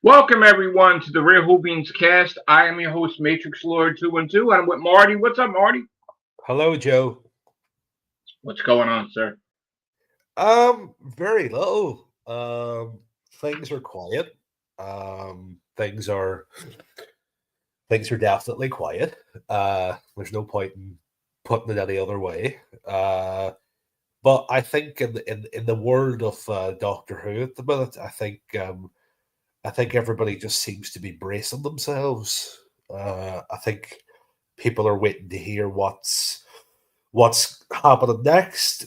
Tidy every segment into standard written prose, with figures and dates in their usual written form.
Welcome everyone to the Real Whovians cast. I am your host, Matrix Lord 212. I'm with Marty. What's up, Marty? Hello, Joe. What's going on, sir? Very low. Things are quiet. Things are definitely quiet. There's no point in putting it any other way. But I think in the world of Doctor Who at the minute, I think everybody just seems to be bracing themselves. I think people are waiting to hear what's happening next,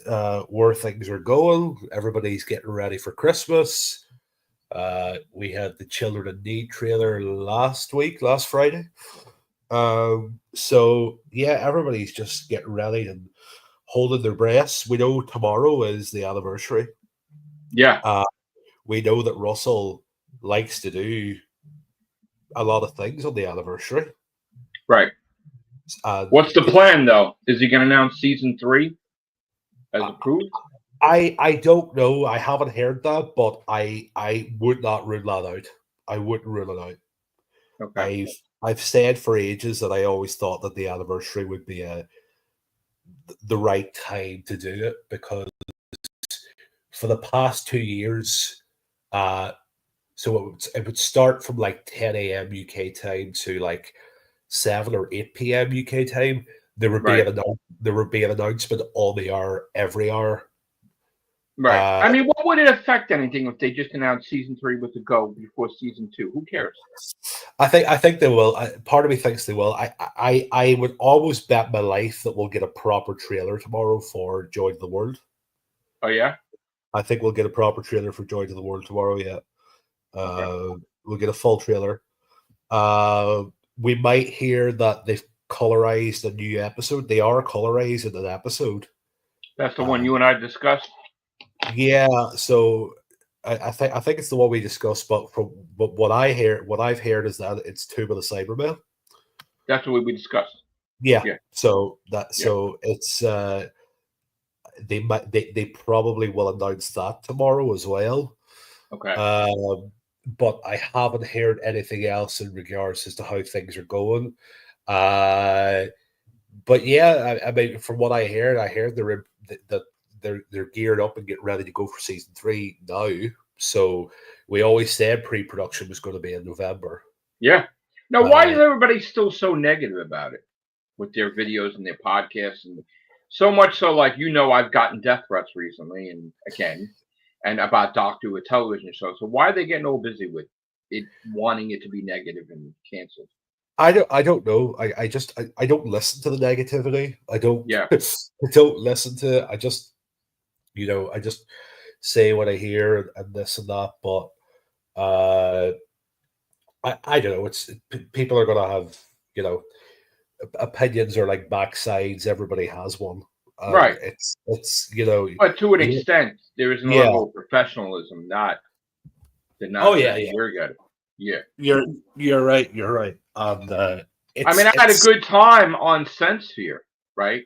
where things are going. Everybody's getting ready for Christmas. We had the Children in Need trailer last Friday. So yeah, everybody's just getting ready and holding their breaths. We know tomorrow is the anniversary. Yeah, Uh, we know that Russell likes to do a lot of things on the anniversary. right. And What's the it's plan, though? Is he going to announce season three as approved? I don't know. I haven't heard that, but I would not rule that out. I wouldn't rule it out. Okay. I've I've said for ages that I always thought that the anniversary would be the right time to do it because for the past 2 years, uh, so it would start from like 10 a.m. UK time to like 7 or 8 p.m. UK time. Right. There would be an announcement on the hour every hour. Right. Uh, I mean, what would it affect anything if they just announced season three was to go before season two? Who cares? I think they will. Part of me thinks they will. I would almost bet my life that we'll get a proper trailer tomorrow for Joy to the World. Oh, yeah? I think we'll get a proper trailer for Joy to the World tomorrow. Yeah, Okay. we'll get a full trailer. Uh, we might hear that they've colorized a new episode. They are colorized in an episode. That's the one Uh, you and I discussed. yeah, so I think it's the one we discussed. But from what I've heard is that it's Tomb of the Cybermen. That's what we discussed. Yeah. Yeah. Yeah. So it's they probably will announce that tomorrow as well. Okay. Um, but I haven't heard anything else in regards as to how things are going. Uh, but yeah, I mean, from what I heard that they're geared up and getting ready to go for season three now. So we always said pre-production was going to be in November. Yeah. Now, why Uh, is everybody still so negative about it with their videos and their podcasts and so much so, like I've gotten death threats recently and again, and about Doctor Who, a television show. So why are they getting all busy with it, wanting it to be negative and canceled? I don't know. I don't listen to the negativity. I don't Yeah, I don't listen to it. I just say what I hear and this and that. But uh, I don't know. People are gonna have you know opinions are like backsides. Everybody has one, and right. it's But to an you extent, there is a yeah. level of professionalism, not the Oh yeah, nonsense yeah. you're getting. Yeah. You're you're right. You're right. And I mean, I had a it's good time on Sensphere, right?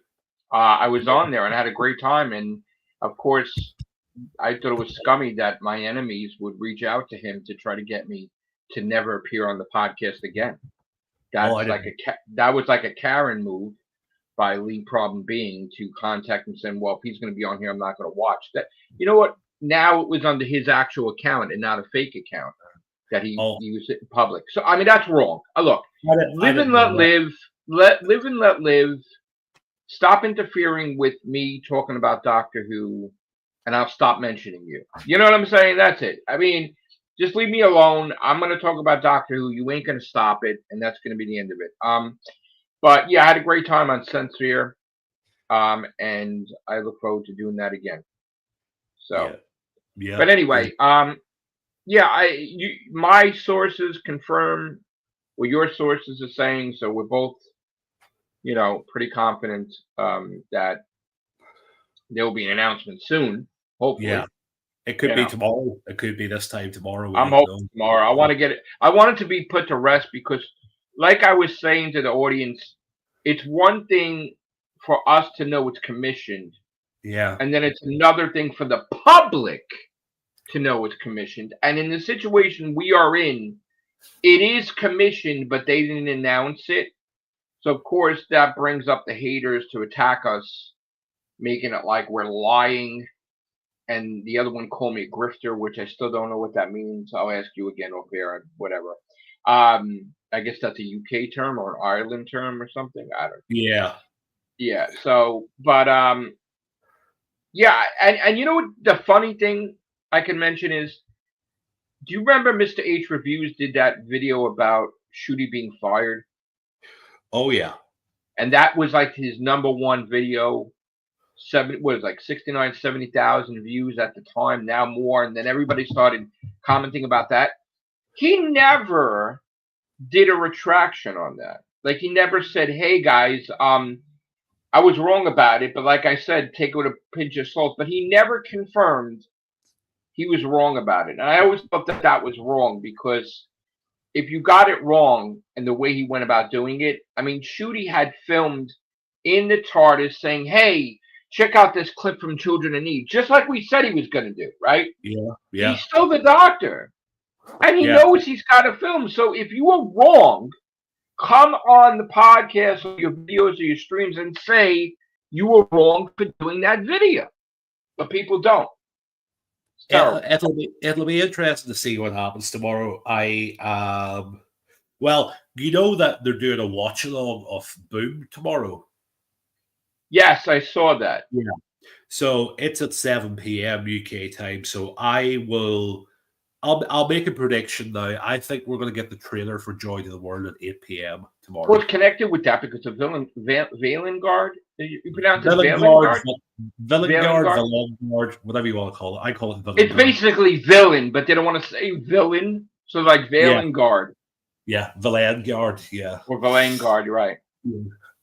I was on there and I had a great time. And of course, I thought it was scummy that my enemies would reach out to him to try to get me to never appear on the podcast again. oh I That's like didn't that was like a Karen move by Lee Problem Being to contact him saying, "Well, if he's going to be on here, I'm not going to watch that." You know what? Now it was under his actual account and not a fake account that he oh used it in public. So I mean, that's wrong. Look, I live and didn't know let that. live. Let live and let live. Stop interfering with me talking about Doctor Who, and I'll stop mentioning you. You know what I'm saying? That's it. I mean, just leave me alone. I'm going to talk about Doctor Who. You ain't going to stop it, and that's going to be the end of it. But yeah, I had a great time on Sensphere, and I look forward to doing that again. So, Yeah, yeah. but Yeah. anyway, yeah, my sources confirm what your sources are saying, so we're both, pretty confident that there will be an announcement soon. Yeah. Hopefully, It could you be know, tomorrow. It could be this time tomorrow. We I'm don't hoping know. tomorrow. I want to get it. I want it to be put to rest because, like I was saying to the audience, it's one thing for us to know it's commissioned, Yeah. and then it's another thing for the public to know it's commissioned. And in the situation we are in, it is commissioned, but they didn't announce it. So of course that brings up the haters to attack us, making it like we're lying. And the other one called me a grifter, which I still don't know what that means. I'll ask you again off air, whatever. I guess that's a UK term or an Ireland term or something. I don't. Yeah. Yeah. So, but yeah, and you know what? The funny thing I can mention is, do you remember Mr. H Reviews did that video about Shooty being fired? Oh yeah. And that was like his number one video. What is like 69, 70,000 views at the time, now more. And then everybody started commenting about that. He never did a retraction on that. Like he never said, hey guys, I was wrong about it, but like I said, take it with a pinch of salt. But he never confirmed he was wrong about it. And I always thought that that was wrong, because if you got it wrong and the way he went about doing it, I mean, Shooty had filmed in the TARDIS saying, hey, check out this clip from Children in Need, just like we said he was going to do, right? Yeah. Yeah. He's still the Doctor, and he Yeah. knows he's got to film. So if you were wrong, come on the podcast or your videos or your streams and say you were wrong for doing that video. But people don't. It'll be interesting to see what happens tomorrow. Well, you know that they're doing a watch along of Boom tomorrow. Yes, I saw that. Yeah. So it's at 7 p.m. UK time. So I'll make a prediction now. I think we're going to get the trailer for Joy to the World at 8 p.m. tomorrow. Well, it's connected with that because of Valengard. You pronounce it Valengard? Valengard, whatever you want to call it. I call it Valengard. It's basically villain, but they don't want to say villain. So like Valengard. Yeah, Valengard, yeah. Or Valengard, you're right.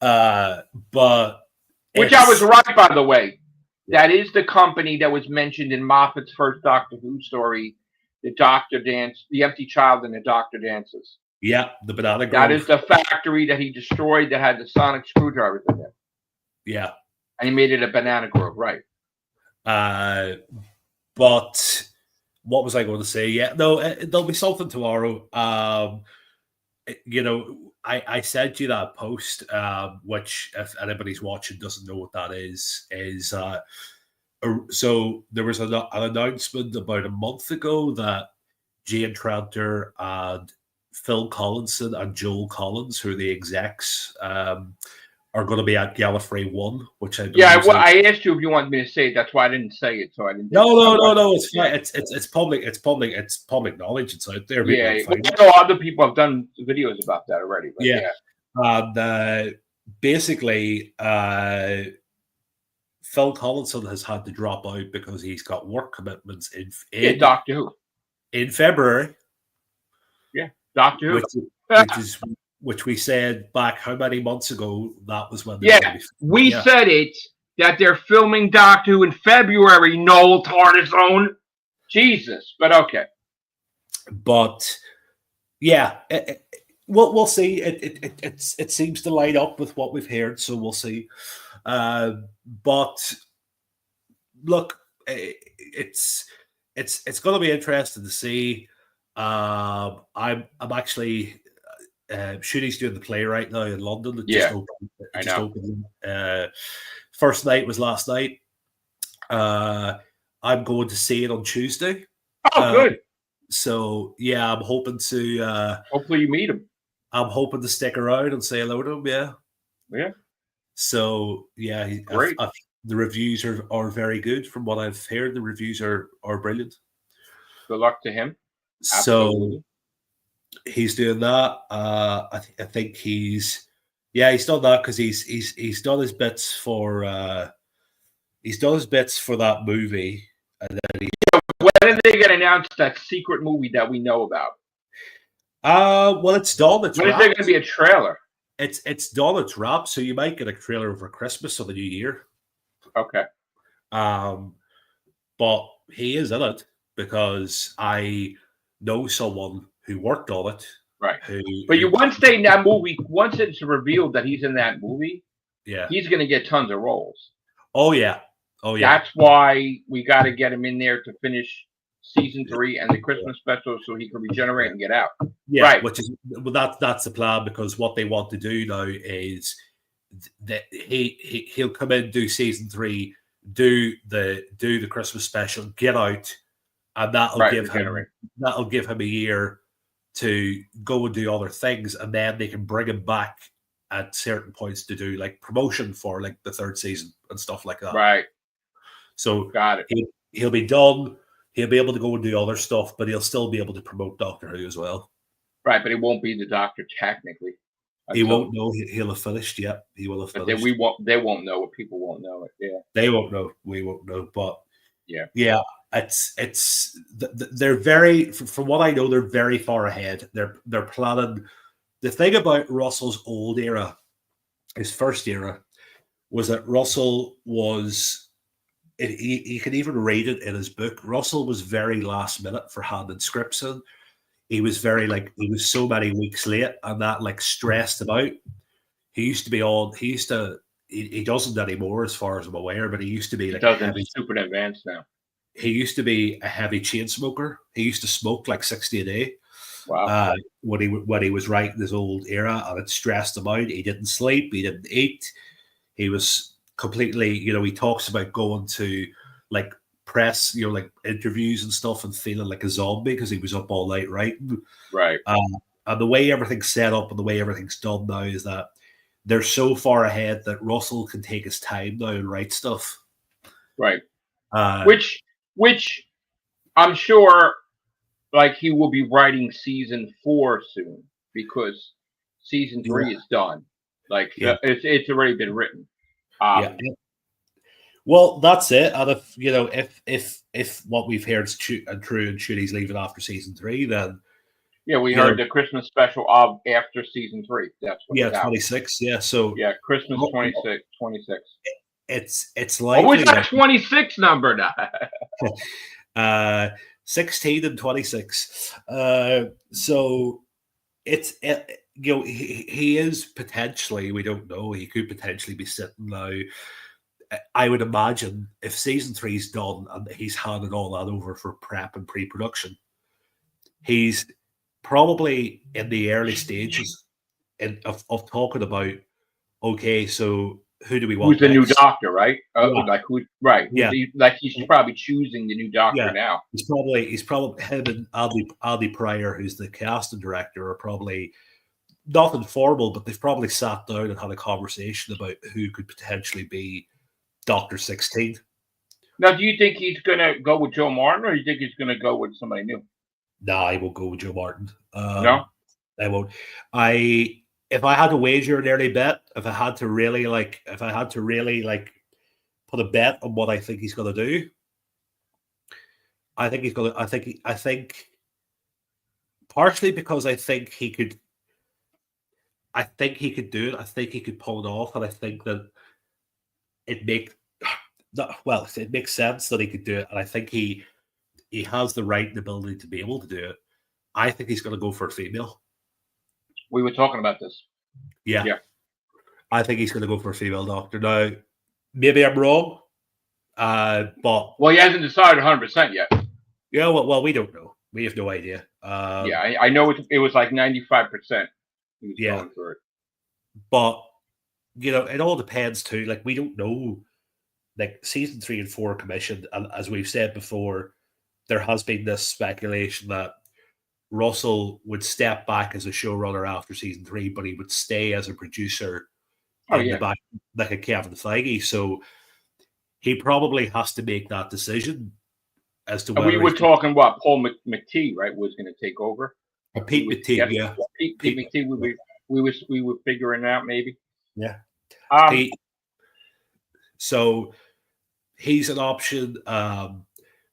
But which I was right, by the way. That is the company that was mentioned in Moffat's first Doctor Who story, the Doctor Dance, the Empty Child and the Doctor Dances. Yeah, the Banana Grove. That is the factory that he destroyed that had the sonic screwdrivers in it. Yeah. And he made it a Banana Grove, right. But what was I going to say? Yeah, no, there'll be something tomorrow. You know, I sent you that post, which, if anybody's watching doesn't know what that is so there was an announcement about a month ago that Jane Tranter and Phil Collinson and Joel Collins, who are the execs, are going to be at Gallifrey 1, which I believe. Yeah, well, I asked you if you wanted me to say it. That's why I didn't say it. So I didn't. No. It's fine. It's public. It's public knowledge. It's out there. Yeah, I know other people have done videos about that already. But yeah. And basically, Phil Collinson has had to drop out because he's got work commitments in Doctor Who in February. Yeah, Doctor Who, which we said back how many months ago that was when. We said it that they're filming Doctor Who in February. Noel Tardison, Jesus, but okay. But yeah, we'll see. It seems to line up with what we've heard, so we'll see. But look, it's going to be interesting to see. I'm actually Shooty's doing the play right now in London. It just opened. First night was last night. I'm going to see it on Tuesday. Oh, good. So yeah, I'm hoping to. Hopefully, you meet him. I'm hoping to stick around and say hello to him. Yeah. Yeah. So yeah, great. The reviews are very good from what I've heard. The reviews are brilliant. Good luck to him. Absolutely. So he's doing that. I think he's done that because he's done his bits for that movie, and then when are they going to announce that secret movie that we know about? Well, it's done. When is there going to be a trailer? It's done. It's wrapped. So you might get a trailer over Christmas or the New Year. Okay. But he is in it because I know someone who worked on it. Right. Once it's revealed that he's in that movie, he's going to get tons of roles. Oh yeah. That's why we got to get him in there to finish season 3 and the Christmas special so he can regenerate and get out. Yeah, Right. which is that's the plan, because what they want to do now is that he'll come in, do season 3, do the Christmas special, get out, and that'll give him a year to go and do other things, and then they can bring him back at certain points to do like promotion for like the 3rd season and stuff like that. Right. So got it. He'll be done. He'll be able to go and do other stuff, but he'll still be able to promote Doctor Who as well. Right, but he won't be the Doctor technically. He won't know. He'll have finished. Yeah, he will have finished. They won't know it. People won't know it. Yeah, they won't know. We won't know. But yeah. They're very, from what I know, they're very far ahead. They're planning. The thing about Russell's old era, his first era, was that Russell was. You can even read it in his book. Russell was very last minute for handing scripts in. He was he was so many weeks late, and that like stressed him out. He used to be on. He doesn't anymore, as far as I'm aware. But he used to be like super advanced now. He used to be a heavy chain smoker. He used to smoke like 60 a day. Wow. When he was writing his old era, and it stressed him out. He didn't sleep. He didn't eat. He was completely. He talks about going to like press, like interviews and stuff, and feeling like a zombie because he was up all night writing. Right. And the way everything's set up and the way everything's done now is that they're so far ahead that Russell can take his time now and write stuff. Right. Which I'm sure, like, he will be writing season 4 soon because season 3 is done. Like, it's already been written. Well, that's it. And if what we've heard is true and Shooty's leaving after season 3, then we heard the Christmas special of after season 3. That's what 26. Yeah, so Christmas 26. It's like what's that 26 number now? 16 and 26. So he is potentially, we don't know, he could potentially be sitting now. I would imagine if season 3's done and he's handed all that over for prep and pre-production, he's probably in the early stages of talking about, okay, so who do we want? Who's the new doctor, right? Like who? Right. Yeah. He's probably choosing the new doctor now. He's probably him and Andy Pryor, who's the casting director, are probably nothing formal, but they've probably sat down and had a conversation about who could potentially be Dr. 16. Now, do you think he's going to go with Joe Martin, or do you think he's going to go with somebody new? No, I won't go with Joe Martin. No? I won't. If I had to wager an early bet, if I had to really put a bet on what I think he's going to do, I think partially because I think he could do it. I think he could pull it off, and I think that it makes sense that he could do it, and I think he has the right and ability to be able to do it. I think he's going to go for a female. We were talking about this. Yeah. I think he's going to go for a female doctor. Now, maybe I'm wrong, but he hasn't decided 100% yet. Yeah, well, we don't know. We have no idea. I know it was like 95%. He was going for it, but it all depends too. Like, we don't know. Like, season 3 and 4 commissioned, and as we've said before, there has been this speculation that Russell would step back as a showrunner after season 3, but he would stay as a producer in the back, like a Kevin Feige. So he probably has to make that decision as to whether we were talking what Paul McTee, right, was going to take over. Pete McTee, yeah. Pete McTee, we were figuring out maybe. Yeah. So he's an option.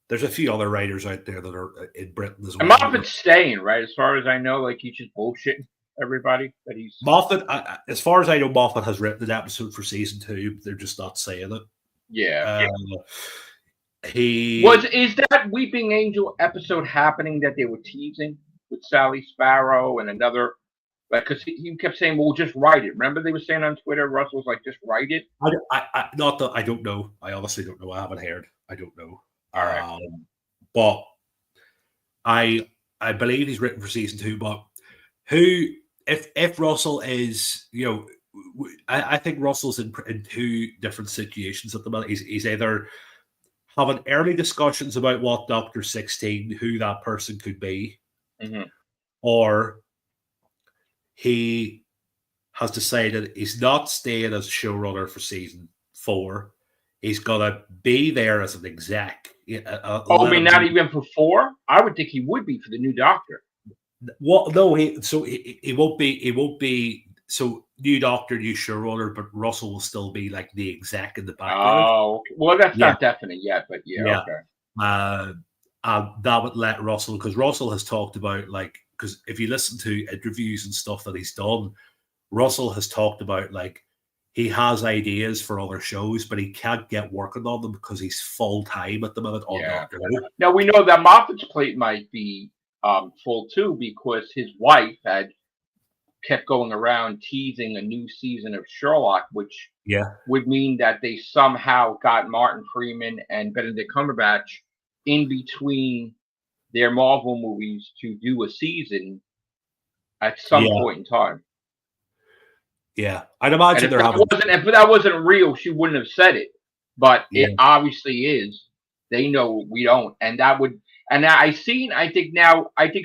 There's a few other writers out there that are in Britain as well. And Moffat's staying, right? As far as I know, like, he's just bullshitting everybody. That he's Moffat. As far as I know, Moffat has written an episode for season 2. They're just not saying it. Yeah. Is that Weeping Angel episode happening that they were teasing with Sally Sparrow and another? Like, because he kept saying, "Well, just write it." Remember they were saying on Twitter, Russell's like, "Just write it." I don't know. I honestly don't know. I haven't heard. I don't know. All right. But I believe he's written for season 2, but who if Russell is, I think Russell's in two different situations at the minute. He's either having early discussions about what Doctor 16, who that person could be, or he has decided he's not staying as showrunner for season 4. He's gonna be there as an exec. I mean, not even for 4? I would think he would be for the new Doctor. What? No, he won't be. He won't be. So new Doctor, new showrunner, but Russell will still be like the exec in the background. Oh, okay. Well, that's not definite yet, but yeah. Okay. That would let Russell, because Russell has talked about, like, because if you listen to interviews and stuff that he's done, Russell has talked about, like, he has ideas for other shows, but he can't get working on them because he's full time at the minute on Doctor Who. Now we know that Moffat's plate might be full too, because his wife had kept going around teasing a new season of Sherlock, which would mean that they somehow got Martin Freeman and Benedict Cumberbatch in between their Marvel movies to do a season at some point in time. Yeah, I'd imagine they're having. If that wasn't real, she wouldn't have said it. But it obviously is. They know we don't, and that would. And I think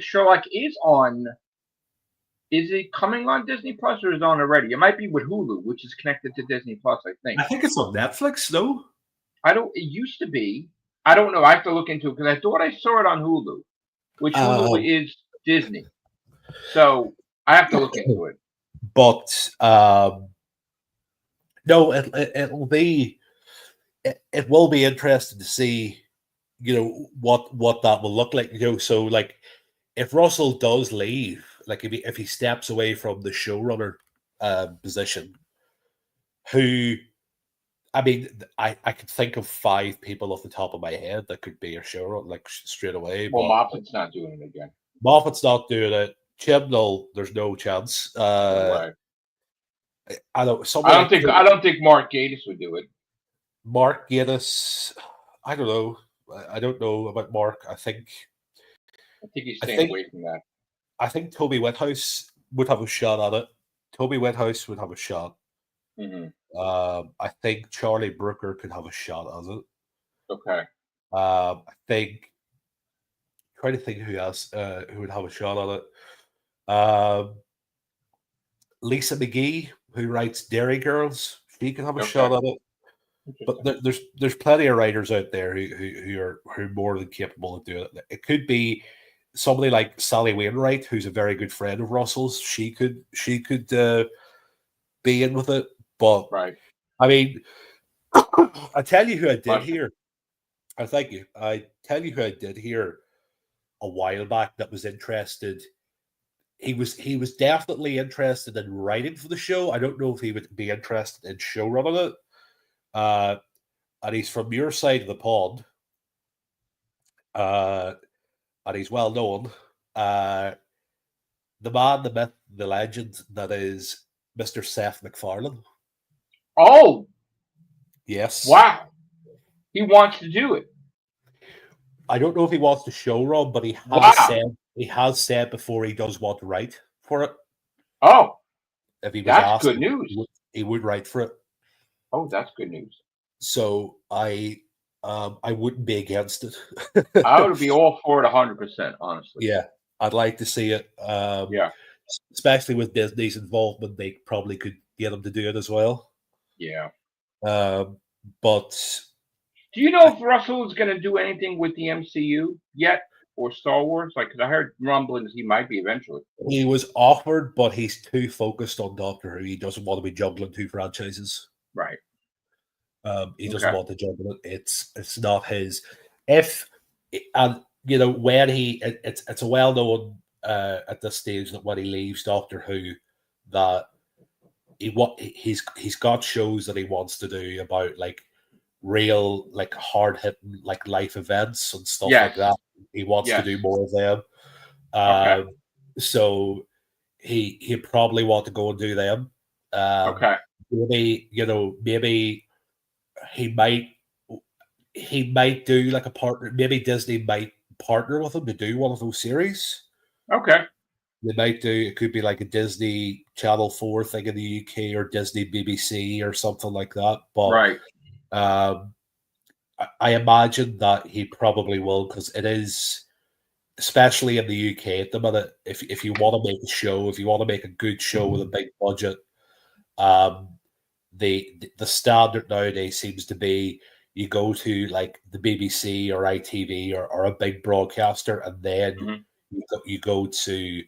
Sherlock is on. Is it coming on Disney Plus or is it on already? It might be with Hulu, which is connected to Disney Plus. I think it's on Netflix, though. It used to be. I don't know. I have to look into it because I thought I saw it on Hulu, which Hulu is Disney. So I have to look into it. But no, it will be interesting to see, what that will look like. So like if Russell does leave, like if he steps away from the showrunner position, who, I mean, I could think of 5 people off the top of my head that could be a showrunner, like, straight away. Well, Moffat's not doing it again. Moffat's not doing it. Chibnall, there's no chance. No way. I don't think Mark Gatiss would do it. Mark Gatiss, I don't know. I don't know about Mark. I think he's staying away from that. I think Toby Whithouse would have a shot at it. Toby Whithouse would have a shot. I think Charlie Brooker could have a shot at it. Okay. I think. Trying to think who else who would have a shot at it. Lisa McGee, who writes Dairy Girls, she could have a shot at it. But there's plenty of writers out there who are more than capable of doing it. It could be somebody like Sally Wainwright, who's a very good friend of Russell's. She could be in with it. But I mean, I tell you who I did hear. I thank you. I tell you who I did hear a while back that was interested. He was definitely interested in writing for the show. I don't know if he would be interested in showrunning it. And he's from your side of the pond. And he's well known. The man, the myth, the legend that is Mr. Seth MacFarlane. Oh, yes! Wow, he wants to do it. I don't know if he wants to showrun, but he has said before he does want to write for it. Oh, if he was that's asked, good news. He would write for it. Oh, that's good news. So I wouldn't be against it. I would be all for it 100%, honestly. Yeah, I'd like to see it. Especially with Disney's involvement, they probably could get him to do it as well. Yeah. But do you know if Russell is going to do anything with the MCU yet, or Star Wars? Like, because I heard rumblings he might be eventually. He was offered, but he's too focused on Doctor Who. He doesn't want to be juggling 2 franchises. Right. He doesn't want to juggle it. It's not his. When it's a well known at this stage that when he leaves Doctor Who, that he's got shows that he wants to do about, like, real, like, hard hitting, like, life events and stuff like that. He wants to do more of them. So he probably want to go and do them. Maybe he might do like a partner. Maybe Disney might partner with them to do one of those series. Okay. They might do, it could be like a Disney Channel 4 thing in the UK or Disney BBC or something like that. But Right. I imagine that he probably will, because it is, especially in the UK at the minute, if you want to make a show, if you want to make a good show with a big budget, the standard nowadays seems to be you go to like the BBC or ITV or a big broadcaster, and then you go to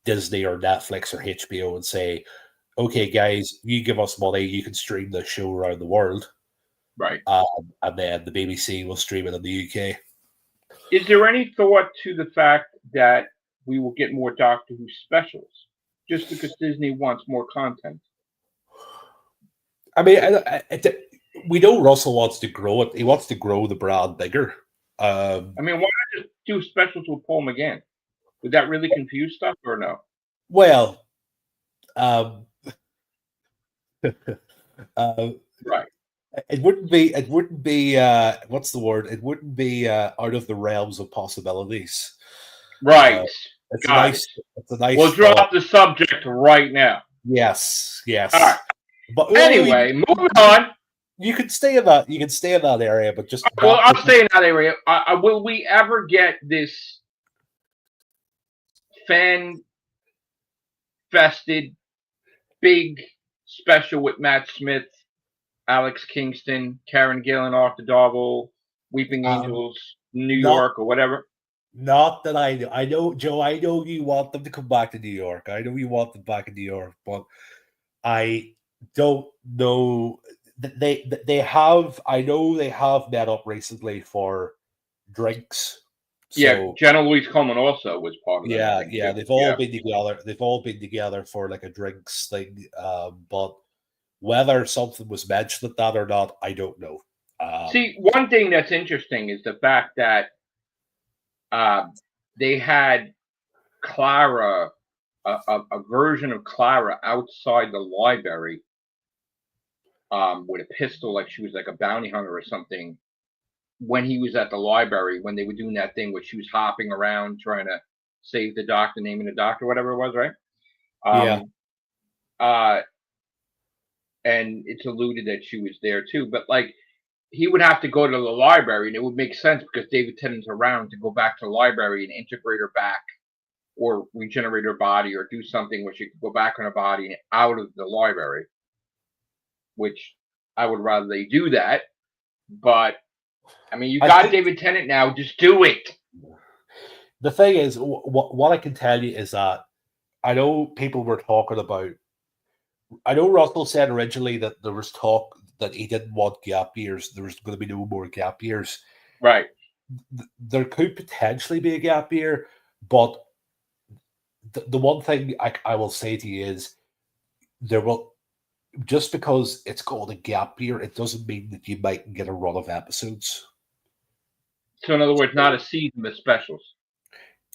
Disney or Netflix or HBO and say, okay, guys, you give us money, you can stream the show around the world. Right. And then the BBC will stream it in the UK. Is there any thought to the fact that we will get more Doctor Who specials just because Disney wants more content? I mean, we know Russell wants to grow it. He wants to grow the brand bigger. I mean, why not just do specials with Paul McGann? Would that really confuse stuff or no? Well, right. It wouldn't be. What's the word? It wouldn't be out of the realms of possibilities. Right. It's nice. It's a nice. We'll drop the subject right now. Yes. All right. But anyway, moving on. You can stay in that. You can stay in that area, but just. Well, I'll stay in that area. Will we ever get this fan-fested big special with Matt Smith, Alex Kingston, Karen Gillan, Arthur Darvill, Weeping Angels, New York, or whatever? Not that I know. I know, Joe, I know you want them to come back to New York. I know you want them back in New York, but I don't know. They have, I know they have met up recently for drinks. So, yeah, Jenna Louise Coleman also was part of that. Yeah, they've all been together. They've all been together for like a drinks thing. But whether something was mentioned at that or not, I don't know. See, one thing that's interesting is the fact that they had Clara, a version of Clara outside the library with a pistol, like she was like a bounty hunter or something, when he was at the library, when they were doing that thing where she was hopping around trying to save the doctor, naming the doctor, whatever it was, right? And it's alluded that she was there too, but like he would have to go to the library, and it would make sense because David Tennant's around to go back to the library and integrate her back or regenerate her body or do something where she could go back on her body and out of the library, which I would rather they do that. But I mean, you got David Tennant now, just do it. The thing is, what I can tell you is that I know people were talking about, I know Russell said originally that there was talk that he didn't want gap years. There was going to be no more gap years. Right. There could potentially be a gap year, but the one thing I will say to you is there will, just because it's called a gap year, it doesn't mean that you might get a run of episodes. So in other words, not a season, but specials.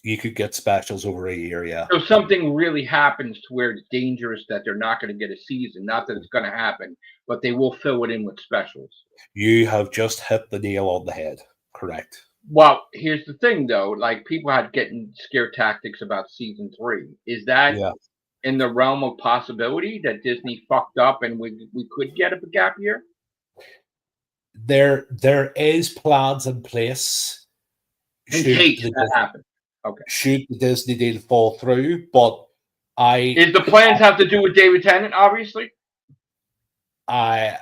You could get specials over a year, yeah. So something really happens to where it's dangerous that they're not going to get a season. Not that it's going to happen, but they will fill it in with specials. You have just hit the nail on the head. Correct. Well, here's the thing, though. Like, people had getting scare tactics about season 3. Is that in the realm of possibility that Disney fucked up and we could get a gap year? There is plans in place. In case that happens. Okay. Should the Disney deal fall through, but is the plans have to do with David Tennant, obviously? Maybe.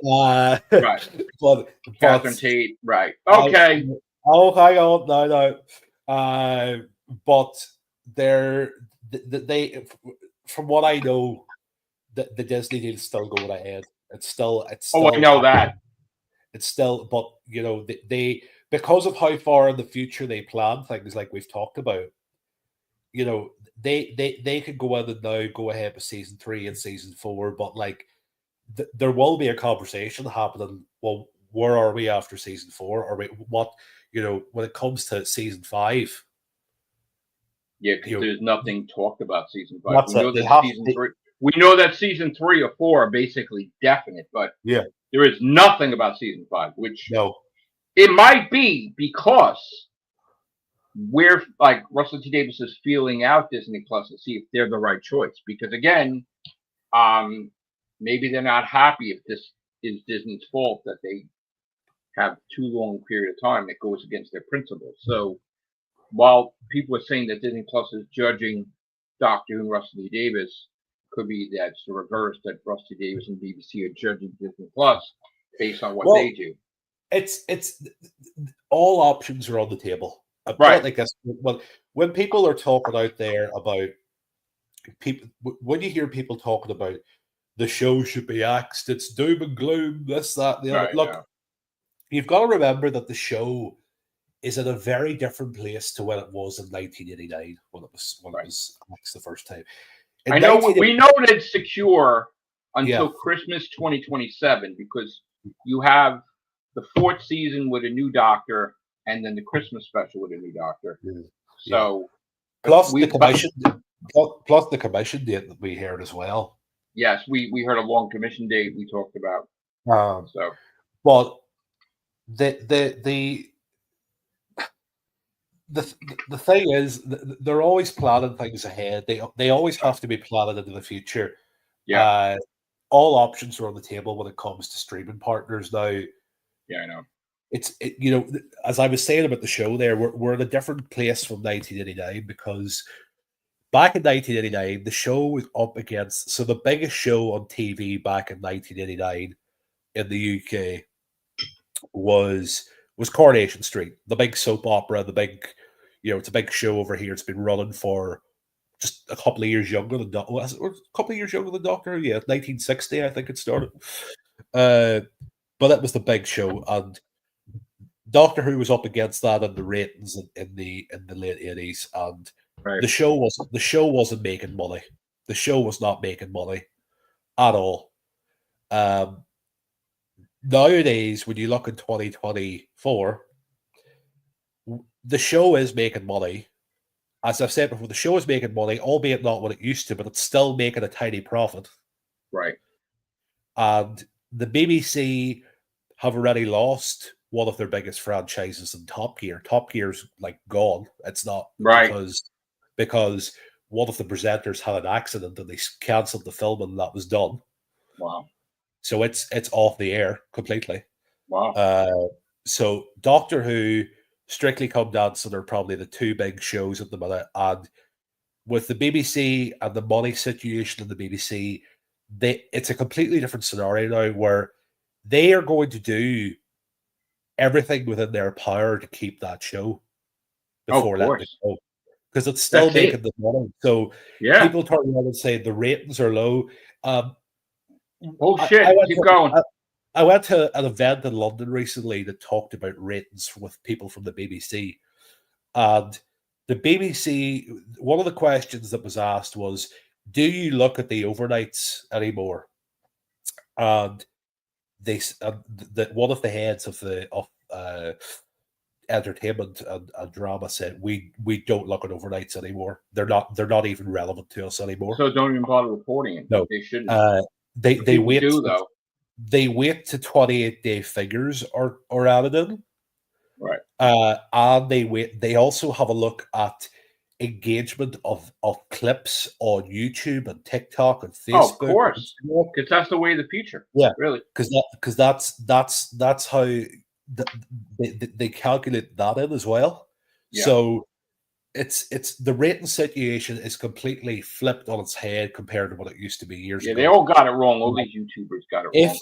Right. But Catherine Tate, right. Okay. Hang on. No. But they from what I know, the Disney deal is still going ahead. It's still I know that. It's still, but you know, they because of how far in the future they plan things, like we've talked about, you know, they could go in and now go ahead with season 3 and season 4, but like there will be a conversation happening. Well, where are we after season 4? Or what, you know, when it comes to season 5? Yeah, because there's nothing talked about season 5. We know that season 3 or 4 are basically definite, but there is nothing about season 5, which It might be because we're like Russell T Davis is feeling out Disney Plus to see if they're the right choice. Because again, um, maybe they're not happy if this is Disney's fault that they have too long a period of time that goes against their principles. So while people are saying that Disney Plus is judging Doctor Who and Russell T Davis, could be that it's the reverse, that Russell T Davis and BBC are judging Disney Plus based on what they do. It's all options are on the table. I Right. like this. When people are talking out there about people, when you hear people talking about the show should be axed, it's doom and gloom, this, that, the other. Right. Look, Yeah. you've got to remember that the show is in a very different place to when it was in 1989 when it was axed the first time. I know we know that it's secure until Christmas 2027 because you have the fourth season with a new Doctor and then the Christmas special with a new Doctor. So plus the commission date that we heard as well. Yes, we heard a long commission date we talked about. Well, the thing is, they're always planning things ahead. They always have to be planning into the future. Yeah. All options are on the table when it comes to streaming partners now. Yeah, I know. As I was saying about the show there, we're in a different place from 1989 because back in 1989, the show was up against, so the biggest show on TV back in 1989 in the UK was Coronation Street, the big soap opera, the big, it's a big show over here. It's been running for just a couple of years younger than Doctor. A couple of years younger than Doctor? Yeah, 1960, I think it started. But that was the big show, and Doctor Who was up against that in the ratings in the late 80s, and the show wasn't making money. The show was not making money at all. Nowadays, when you look in 2024, the show is making money. As I've said before, the show is making money, albeit not what it used to, but it's still making a tiny profit. Right. And the BBC have already lost one of their biggest franchises in Top Gear. Top Gear's like gone. It's not because one of the presenters had an accident and they cancelled the filming and that was done. Wow. So it's off the air completely. Wow. So Doctor Who, Strictly Come Dancing are probably the two big shows at the minute. And with the BBC and the money situation in the BBC, it's a completely different scenario now where they are going to do everything within their power to keep that show before letting it go. Because it's still making the money. So people turn around and say the ratings are low. Keep going. I went to an event in London recently that talked about ratings with people from the BBC. And the BBC, one of the questions that was asked was, do you look at the overnights anymore? And one of the heads of entertainment and drama said, we don't look at overnights anymore. They're not even relevant to us anymore. So don't even bother reporting it. No, they shouldn't. They wait. Though. They wait to 28-day figures are added in. Right. And they also have a look at engagement of clips on YouTube and TikTok and Facebook. Of course, because that's the way of the future. Yeah, really. Because that's how they calculate that in as well. Yeah. So it's the rating situation is completely flipped on its head compared to what it used to be years ago. Yeah, they all got it wrong. All these YouTubers got it wrong.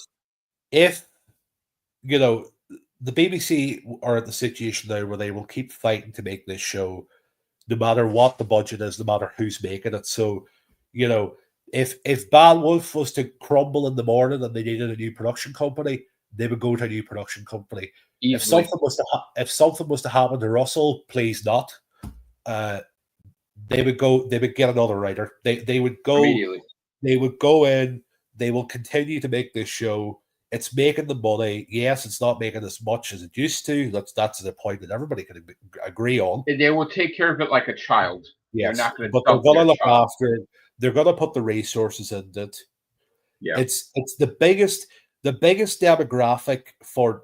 If the BBC are at the situation now where they will keep fighting to make this show, no matter what the budget is, no matter who's making it. So, if Bad Wolf was to crumble in the morning and they needed a new production company, they would go to a new production company. Easily. If something was to happen to Russell, please not. They would get another writer. They would go immediately. They would go in. They will continue to make this show. It's making the money. Yes, it's not making as much as it used to. That's the point that everybody can agree on. They will take care of it like a child. Yes, they're not going to. But they're going to look after it. They're going to put the resources in it. Yeah, it's the biggest demographic for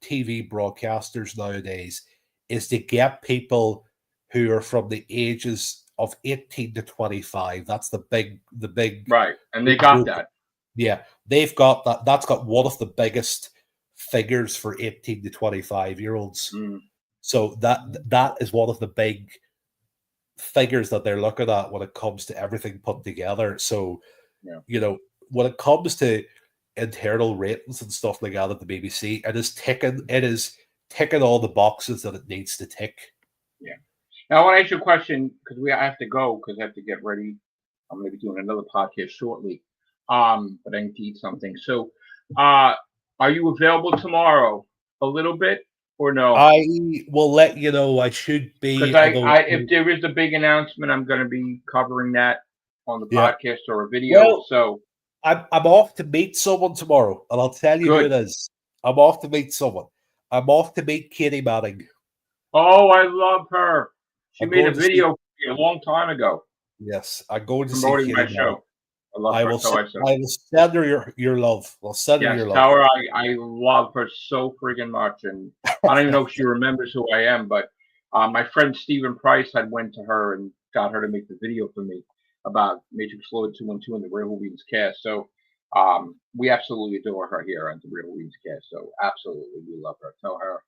TV broadcasters nowadays is to get people who are from the ages of 18 to 25. That's the big right, and they got group. that. Yeah, they've got that. That's got one of the biggest figures for 18 to 25-year-olds. So that is one of the big figures that they're looking at when it comes to everything put together. So, you know, when it comes to internal ratings and stuff like that at the BBC, it is ticking all the boxes that it needs to tick. Yeah. Now I want to ask you a question because I have to go because I have to get ready. I'm going to be doing another podcast shortly. But I need to eat something. So, are you available tomorrow a little bit or no? I will let you know. I should be. Because if there is a big announcement, I'm going to be covering that on the podcast or a video. Well, so I'm off to meet someone tomorrow, and I'll tell you who it is. I'm off to meet someone. I'm off to meet Katie Manning. Oh, I love her. She made a video a long time ago. Yes, I'm going to promoting see my Katie show. Manning. I love her. I will send her your love. I'll send her your love. Tell her I love her so friggin' much, and I don't even know if she remembers who I am. But my friend Stephen Price had went to her and got her to make the video for me about Matrix Load 212 and the Real Whovians cast. So we absolutely adore her here on the Real Whovians cast. So absolutely, we love her. Tell her,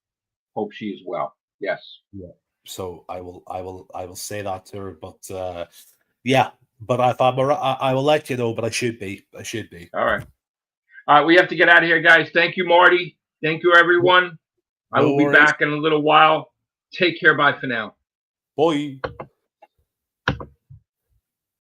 hope she is well. Yes. Yeah. So I will say that to her. But yeah. But if I'm I will let you know. But I should be. All right. We have to get out of here, guys. Thank you, Marty. Thank you, everyone. I will be back in a little while. Take care. Bye for now. Bye.